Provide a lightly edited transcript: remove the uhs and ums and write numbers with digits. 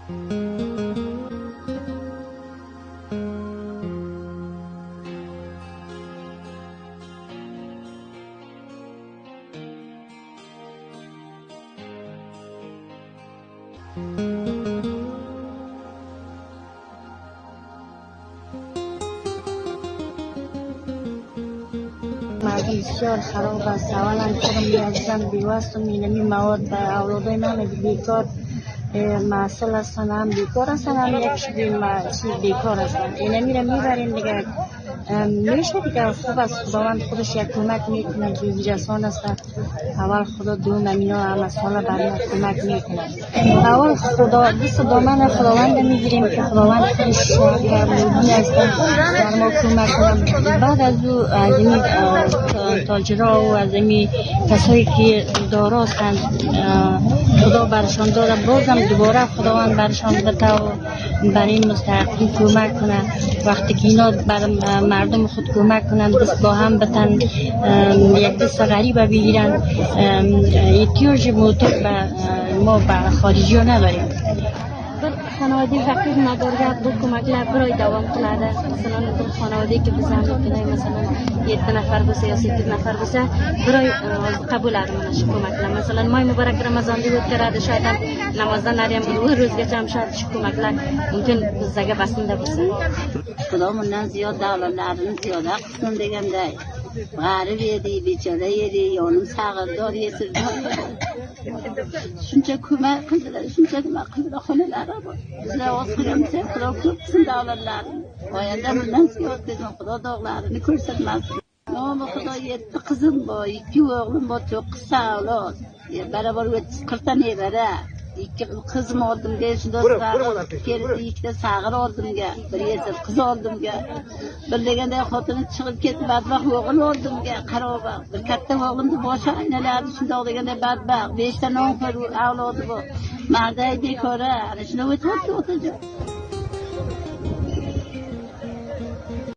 بسیار خراب است. اولا خودم عزیزم بیوستم اینمی مواد به اولادای من بیکار معسل هستن، هم بیکار هستن، هم یک چیز بیکار هستن. اینمی رو میبریم دیگه میشه دیگه. خوب است، خداوند خودش یک کمک میکنه. جوزی رسان است، اول خدا دوم امینا همه ساله بر ما کمک میکنه. اول خدا دست دامن خداوند میگیریم که خداوند خودش مردمی است بر ما کمک کنه. بعد از او از این تاجرها و از این کسایی که دارا هستند خدا برشان داده، بازم دوباره خداوند برشان بده و بر این مستحقین کمک کنه. وقتی که اینا بر مردم خود کمک کنند، دست با هم بتن، یک دست غریبه بگیرن، احتیاج موتور به ما به خارجی ها نداریم. خانواده فقیر نداره دو کمکler برای دوام قلاده. مثلا دو خانواده که بزن کنه مثلا یک نفر بسه یا 8 نفر بسه برای قبول ارمانش کمکler. مثلا ماه مبارک رمضان دی بود کرده شاید هم نماز نریم و روزگه هم شاید کمکler ممکن زگه بسنده بسه. خدامون نه زیاد دولتlerin زیاد قسم دیگه دی غریب یدی بیچاره یدی یانم ساغدار یسر شنچه کمک کنده شنچه کمک کنده خونه لاره بود زواج کنیم سه خدا خوب سن دولتlerin باید من زیاد بدون خدا داغlarını ko'rsatmasin. Ama خدا یه قزم با یکی oğlum با çok kısa avlad beraber 40 tane bere İki kızım aldım diye şimdi iki de sağır aldım diye bir yeter kız aldım diye bir degende hatunu çıkıp ketip badbaq oğul aldım diye qaraba bir katta oğlumdu boşa nelerdi şimdi o degende badbaq 5 tane avladı bu marday bekora ana şunu o'tib o'tadi